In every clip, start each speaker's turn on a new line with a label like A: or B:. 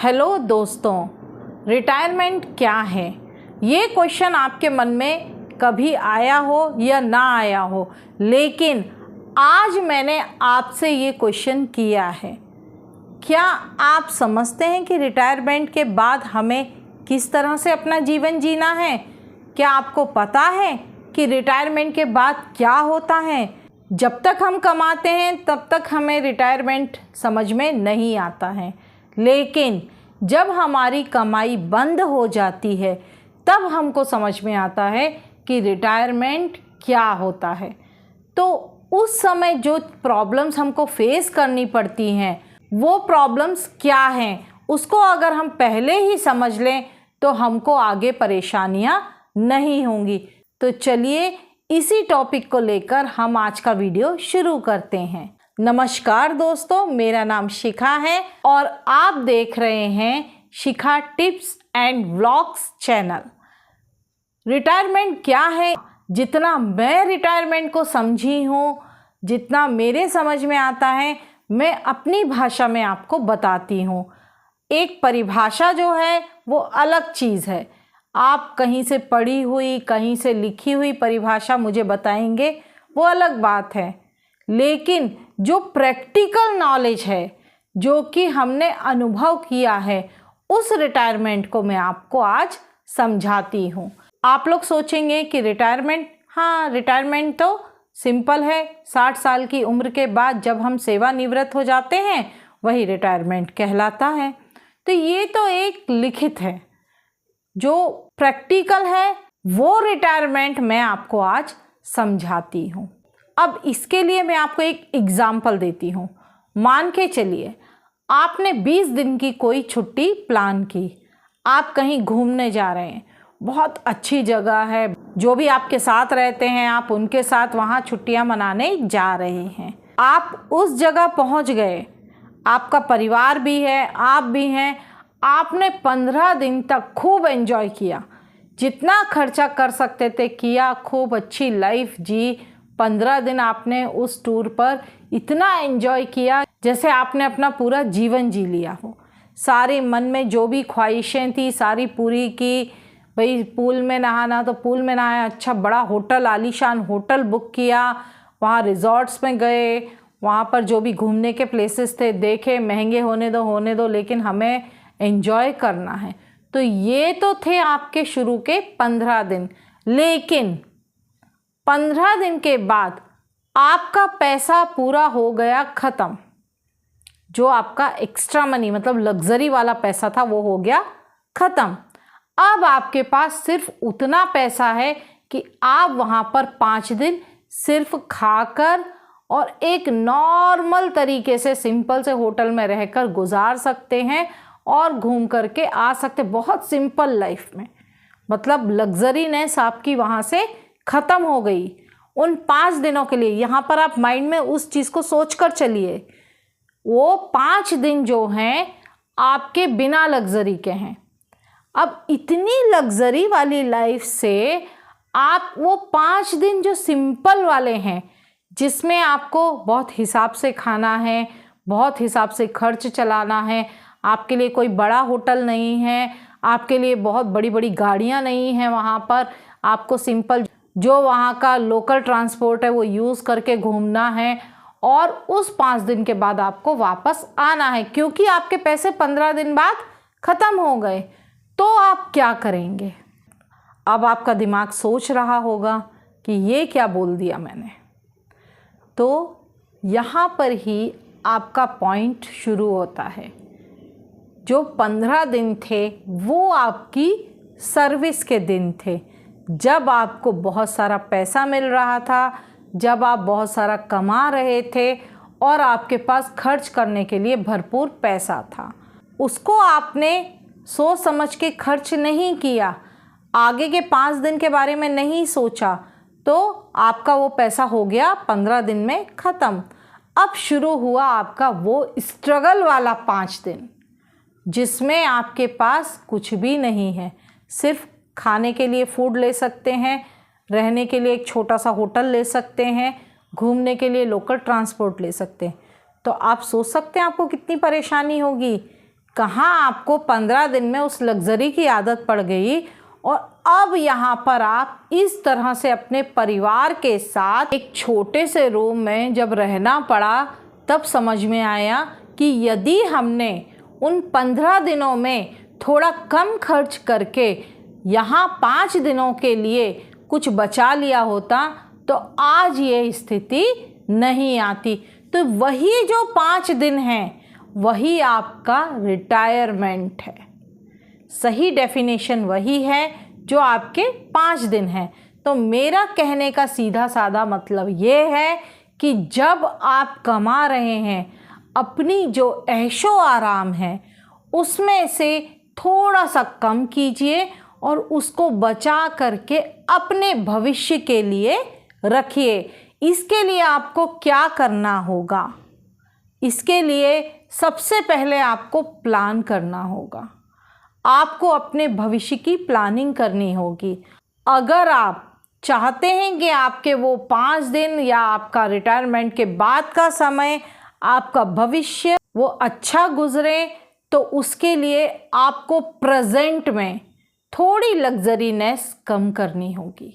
A: Hello दोस्तों, retirement क्या है? ये क्वेश्चन आपके मन में कभी आया हो या ना आया हो, लेकिन आज मैंने आपसे ये क्वेश्चन किया है। क्या आप समझते हैं कि रिटायरमेंट के बाद हमें किस तरह से अपना जीवन जीना है? क्या आपको पता है कि रिटायरमेंट के बाद क्या होता है? जब तक हम कमाते हैं तब तक हमें रिटायरमेंट समझ में नहीं आता है, लेकिन जब हमारी कमाई बंद हो जाती है तब हमको समझ में आता है कि रिटायरमेंट क्या होता है। तो उस समय जो प्रॉब्लम्स हमको फेस करनी पड़ती हैं वो प्रॉब्लम्स क्या हैं, उसको अगर हम पहले ही समझ लें तो हमको आगे परेशानियां नहीं होंगी। तो चलिए इसी टॉपिक को लेकर हम आज का वीडियो शुरू करते हैं। नमस्कार दोस्तों, मेरा नाम शिखा है और आप देख रहे हैं Shikha tips and vlogs channel. Retirement क्या है? जितना मैं रिटायरमेंट को समझी हूँ, जितना मेरे समझ में आता है, मैं अपनी भाषा में आपको बताती हूँ। एक परिभाषा जो है वो अलग चीज़ है। आप कहीं से पढ़ी हुई, कहीं से लिखी हुई परिभाषा मुझे बताएंगे, वो अलग बात है। लेकिन जो प्रैक्टिकल नॉलेज है, जो कि हमने अनुभव किया है, उस रिटायरमेंट को मैं आपको आज समझाती हूँ। आप लोग सोचेंगे कि रिटायरमेंट तो सिंपल है, 60 साल की उम्र के बाद जब हम सेवानिवृत्त हो जाते हैं वही रिटायरमेंट कहलाता है। तो ये तो एक लिखित है। जो प्रैक्टिकल है वो रिटायरमेंट मैं आपको आज समझाती हूँ। अब इसके लिए मैं आपको एक एग्जाम्पल देती हूँ। मान के चलिए आपने 20 दिन की कोई छुट्टी प्लान की, आप कहीं घूमने जा रहे हैं, बहुत अच्छी जगह है, जो भी आपके साथ रहते हैं आप उनके साथ वहाँ छुट्टियाँ मनाने जा रहे हैं। आप उस जगह पहुँच गए, आपका परिवार भी है, आप भी हैं, आपने 15 दिन तक खूब एंजॉय किया, जितना खर्चा कर सकते थे किया, खूब अच्छी लाइफ जी। 15 दिन आपने उस टूर पर इतना एंजॉय किया जैसे आपने अपना पूरा जीवन जी लिया हो। सारी मन में जो भी ख्वाहिशें थी सारी पूरी की। भाई पूल में नहाना तो पूल में नहाया, अच्छा बड़ा होटल, आलीशान होटल बुक किया, वहाँ रिजॉर्ट्स में गए, वहाँ पर जो भी घूमने के प्लेसेस थे देखे, महंगे होने दो, लेकिन हमें एंजॉय करना है। तो ये तो थे आपके शुरू के 15 दिन। लेकिन 15 दिन के बाद आपका पैसा पूरा हो गया ख़त्म। जो आपका एक्स्ट्रा मनी मतलब लग्जरी वाला पैसा था वो हो गया ख़त्म। अब आपके पास सिर्फ उतना पैसा है कि आप वहाँ पर 5 दिन सिर्फ खाकर और एक नॉर्मल तरीके से सिंपल से होटल में रहकर गुजार सकते हैं और घूम करके आ सकते। बहुत सिंपल लाइफ में मतलब लग्जरीनेस आपकी वहाँ से ख़त्म हो गई उन 5 दिनों के लिए। यहाँ पर आप माइंड में उस चीज़ को सोच कर चलिए, वो 5 दिन जो हैं आपके बिना लग्जरी के हैं। अब इतनी लग्जरी वाली लाइफ से आप वो 5 दिन जो सिंपल वाले हैं, जिसमें आपको बहुत हिसाब से खाना है, बहुत हिसाब से खर्च चलाना है, आपके लिए कोई बड़ा होटल नहीं है, आपके लिए बहुत बड़ी बड़ी गाड़ियाँ नहीं हैं, वहाँ पर आपको सिंपल जो वहाँ का लोकल ट्रांसपोर्ट है वो यूज़ करके घूमना है और उस 5 दिन के बाद आपको वापस आना है, क्योंकि आपके पैसे 15 दिन बाद ख़त्म हो गए। तो आप क्या करेंगे? अब आपका दिमाग सोच रहा होगा कि ये क्या बोल दिया मैंने। तो यहाँ पर ही आपका पॉइंट शुरू होता है। जो 15 दिन थे वो आपकी सर्विस के दिन थे, जब आपको बहुत सारा पैसा मिल रहा था, जब आप बहुत सारा कमा रहे थे और आपके पास खर्च करने के लिए भरपूर पैसा था। उसको आपने सोच समझ के खर्च नहीं किया, आगे के 5 दिन के बारे में नहीं सोचा, तो आपका वो पैसा हो गया 15 दिन में ख़त्म। अब शुरू हुआ आपका वो स्ट्रगल वाला 5 दिन, जिसमें आपके पास कुछ भी नहीं है। सिर्फ खाने के लिए फूड ले सकते हैं, रहने के लिए एक छोटा सा होटल ले सकते हैं, घूमने के लिए लोकल ट्रांसपोर्ट ले सकते हैं। तो आप सोच सकते हैं आपको कितनी परेशानी होगी कहाँ आपको 15 दिन में उस लग्ज़री की आदत पड़ गई और अब यहाँ पर आप इस तरह से अपने परिवार के साथ एक छोटे से रूम में जब रहना पड़ा, तब समझ में आया कि यदि हमने उन 15 दिनों में थोड़ा कम खर्च करके यहाँ 5 दिनों के लिए कुछ बचा लिया होता तो आज ये स्थिति नहीं आती। तो वही जो 5 दिन हैं वही आपका रिटायरमेंट है। सही डेफिनेशन वही है जो आपके 5 दिन हैं। तो मेरा कहने का सीधा साधा मतलब ये है कि जब आप कमा रहे हैं, अपनी जो ऐशो आराम है उसमें से थोड़ा सा कम कीजिए और उसको बचा करके अपने भविष्य के लिए रखिए। इसके लिए आपको क्या करना होगा? इसके लिए सबसे पहले आपको प्लान करना होगा। आपको अपने भविष्य की प्लानिंग करनी होगी। अगर आप चाहते हैं कि आपके वो 5 दिन या आपका रिटायरमेंट के बाद का समय, आपका भविष्य वो अच्छा गुजरे, तो उसके लिए आपको प्रेजेंट में थोड़ी लग्जरीनेस कम करनी होगी,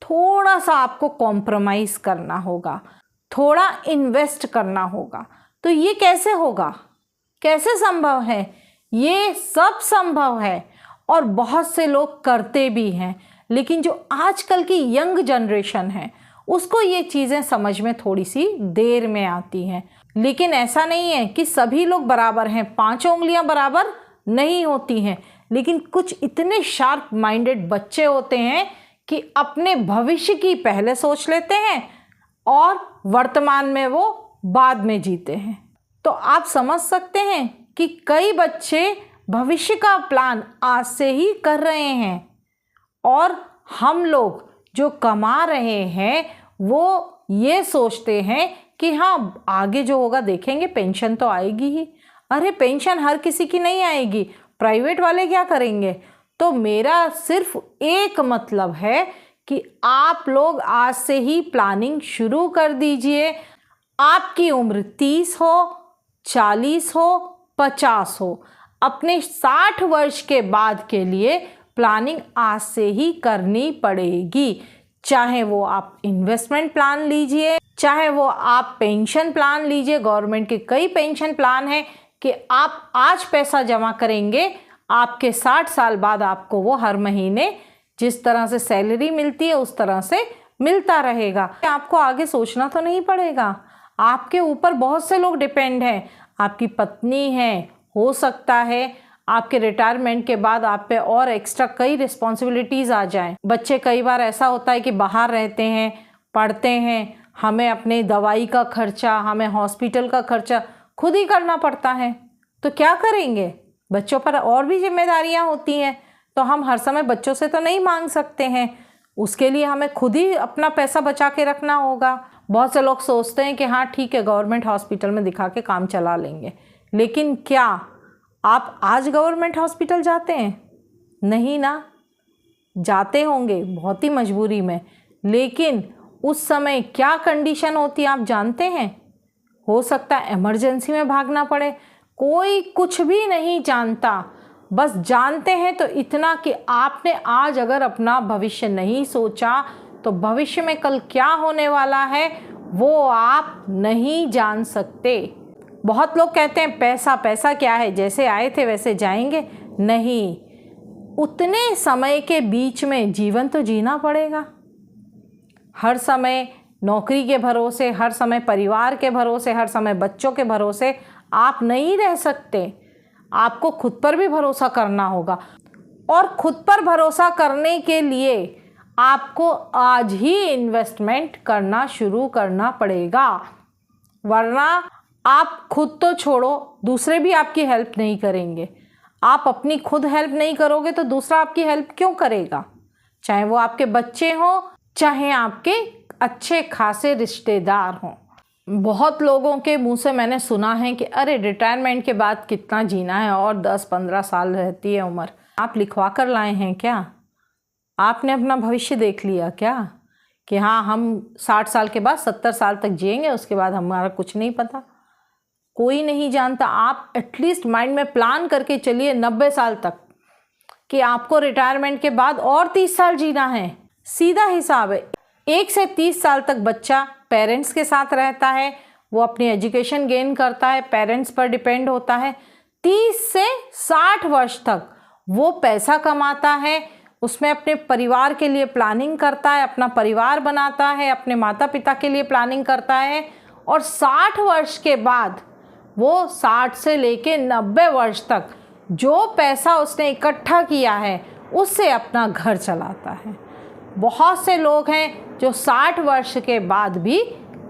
A: थोड़ा सा आपको कॉम्प्रोमाइज़ करना होगा, थोड़ा इन्वेस्ट करना होगा। तो ये कैसे होगा, कैसे संभव है? ये सब संभव है और बहुत से लोग करते भी हैं, लेकिन जो आजकल की यंग जनरेशन है उसको ये चीज़ें समझ में थोड़ी सी देर में आती हैं। लेकिन ऐसा नहीं है कि सभी लोग बराबर हैं, 5 उंगलियां बराबर नहीं होती हैं। लेकिन कुछ इतने शार्प माइंडेड बच्चे होते हैं कि अपने भविष्य की पहले सोच लेते हैं और वर्तमान में वो बाद में जीते हैं। तो आप समझ सकते हैं कि कई बच्चे भविष्य का प्लान आज से ही कर रहे हैं और हम लोग जो कमा रहे हैं वो ये सोचते हैं कि हाँ आगे जो होगा देखेंगे, पेंशन तो आएगी ही। अरे पेंशन हर किसी की नहीं आएगी, प्राइवेट वाले क्या करेंगे? तो मेरा सिर्फ एक मतलब है कि आप लोग आज से ही प्लानिंग शुरू कर दीजिए। आपकी उम्र 30 हो, 40 हो, 50 हो, अपने 60 वर्ष के बाद के लिए प्लानिंग आज से ही करनी पड़ेगी। चाहे वो आप इन्वेस्टमेंट प्लान लीजिए, चाहे वो आप पेंशन प्लान लीजिए। गवर्नमेंट के कई पेंशन प्लान हैं कि आप आज पैसा जमा करेंगे, आपके 60 साल बाद आपको वो हर महीने जिस तरह से सैलरी मिलती है उस तरह से मिलता रहेगा। आपको आगे सोचना तो नहीं पड़ेगा। आपके ऊपर बहुत से लोग डिपेंड हैं। आपकी पत्नी है, हो सकता है आपके रिटायरमेंट के बाद आप पे और एक्स्ट्रा कई रिस्पॉन्सिबिलिटीज़ आ जाएं। बच्चे कई बार ऐसा होता है कि बाहर रहते हैं, पढ़ते हैं, हमें अपने दवाई का खर्चा, हमें हॉस्पिटल का खर्चा खुद ही करना पड़ता है। तो क्या करेंगे? बच्चों पर और भी जिम्मेदारियां होती हैं, तो हम हर समय बच्चों से तो नहीं मांग सकते हैं। उसके लिए हमें खुद ही अपना पैसा बचा के रखना होगा। बहुत से लोग सोचते हैं कि हाँ ठीक है, गवर्नमेंट हॉस्पिटल में दिखा के काम चला लेंगे। लेकिन क्या आप आज गवर्नमेंट हॉस्पिटल जाते हैं? नहीं ना। जाते होंगे बहुत ही मजबूरी में, लेकिन उस समय क्या कंडीशन होती है आप जानते हैं? हो सकता है इमरजेंसी में भागना पड़े। कोई कुछ भी नहीं जानता, बस जानते हैं तो इतना कि आपने आज अगर अपना भविष्य नहीं सोचा तो भविष्य में कल क्या होने वाला है वो आप नहीं जान सकते। बहुत लोग कहते हैं पैसा पैसा क्या है, जैसे आए थे वैसे जाएंगे। नहीं, उतने समय के बीच में जीवन तो जीना पड़ेगा। हर समय नौकरी के भरोसे, हर समय परिवार के भरोसे, हर समय बच्चों के भरोसे आप नहीं रह सकते। आपको खुद पर भी भरोसा करना होगा और खुद पर भरोसा करने के लिए आपको आज ही इन्वेस्टमेंट करना शुरू करना पड़ेगा, वरना आप खुद तो छोड़ो, दूसरे भी आपकी हेल्प नहीं करेंगे। आप अपनी खुद हेल्प नहीं करोगे तो दूसरा आपकी हेल्प क्यों करेगा? चाहे वो आपके बच्चे हों, चाहे आपके अच्छे खासे रिश्तेदार हों। बहुत लोगों के मुंह से मैंने सुना है कि अरे रिटायरमेंट के बाद कितना जीना है और 10-15 साल रहती है उम्र। आप लिखवा कर लाए हैं क्या? आपने अपना भविष्य देख लिया क्या कि हाँ हम 60 साल के बाद 70 साल तक जिएंगे, उसके बाद हमारा कुछ नहीं पता? कोई नहीं जानता। आप एटलीस्ट माइंड में प्लान करके चलिए 90 साल तक कि आपको रिटायरमेंट के बाद और 30 साल जीना है। सीधा हिसाब है। 1 से 30 साल तक बच्चा पेरेंट्स के साथ रहता है, वो अपनी एजुकेशन गेन करता है, पेरेंट्स पर डिपेंड होता है। 30 से 60 वर्ष तक वो पैसा कमाता है, उसमें अपने परिवार के लिए प्लानिंग करता है, अपना परिवार बनाता है, अपने माता पिता के लिए प्लानिंग करता है। और 60 वर्ष के बाद वो 60 से लेके 90 वर्ष तक जो पैसा उसने इकट्ठा किया है उससे अपना घर चलाता है। बहुत से लोग हैं जो 60 वर्ष के बाद भी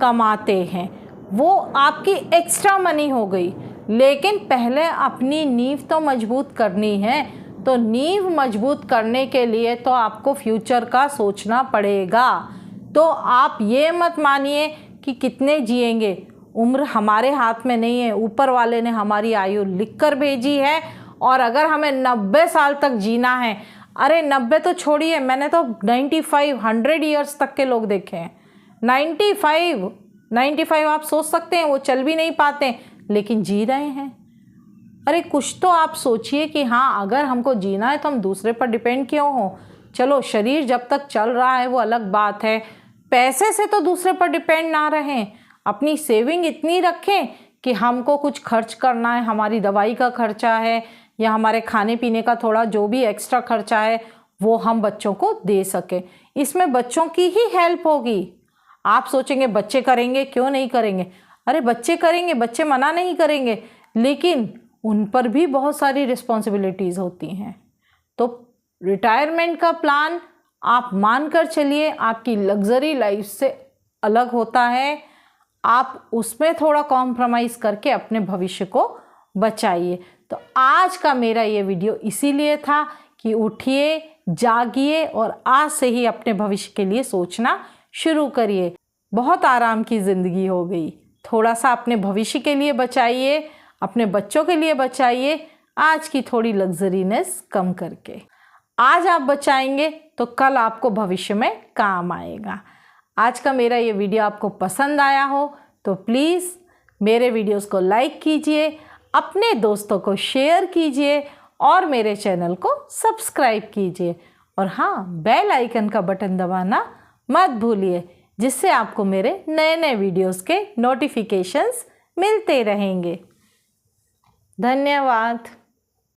A: कमाते हैं, वो आपकी एक्स्ट्रा मनी हो गई। लेकिन पहले अपनी नींव तो मजबूत करनी है। तो नींव मजबूत करने के लिए तो आपको फ्यूचर का सोचना पड़ेगा। तो आप ये मत मानिए कि कितने जिएंगे, उम्र हमारे हाथ में नहीं है। ऊपर वाले ने हमारी आयु लिख कर भेजी है, और अगर हमें 90 साल तक जीना है, अरे 90 तो छोड़िए, मैंने तो 95, 100 ईयर्स तक के लोग देखे हैं। 95 आप सोच सकते हैं वो चल भी नहीं पाते, लेकिन जी रहे हैं। अरे कुछ तो आप सोचिए कि हाँ, अगर हमको जीना है तो हम दूसरे पर डिपेंड क्यों हो। चलो शरीर जब तक चल रहा है वो अलग बात है, पैसे से तो दूसरे पर डिपेंड ना रहें। अपनी सेविंग इतनी रखें कि हमको कुछ खर्च करना है, हमारी दवाई का खर्चा है या हमारे खाने पीने का थोड़ा जो भी एक्स्ट्रा खर्चा है वो हम बच्चों को दे सकें। इसमें बच्चों की ही हेल्प होगी। आप सोचेंगे बच्चे करेंगे, क्यों नहीं करेंगे? अरे बच्चे करेंगे, बच्चे मना नहीं करेंगे, लेकिन उन पर भी बहुत सारी रिस्पॉन्सिबिलिटीज़ होती हैं। तो रिटायरमेंट का प्लान आप मान कर चलिए, आपकी लग्जरी लाइफ से अलग होता है। आप उसमें थोड़ा कॉम्प्रोमाइज़ करके अपने भविष्य को बचाइए। तो आज का मेरा ये वीडियो इसीलिए था कि उठिए, जागिए और आज से ही अपने भविष्य के लिए सोचना शुरू करिए। बहुत आराम की ज़िंदगी हो गई, थोड़ा सा अपने भविष्य के लिए बचाइए, अपने बच्चों के लिए बचाइए, आज की थोड़ी लग्जरीनेस कम करके। आज आप बचाएंगे तो कल आपको भविष्य में काम आएगा। आज का मेरा ये वीडियो आपको पसंद आया हो तो प्लीज़ मेरे वीडियोस को लाइक कीजिए, अपने दोस्तों को शेयर कीजिए और मेरे चैनल को सब्सक्राइब कीजिए। और हाँ, बेल आइकन का बटन दबाना मत भूलिए, जिससे आपको मेरे नए नए वीडियोस के नोटिफिकेशंस मिलते रहेंगे। धन्यवाद।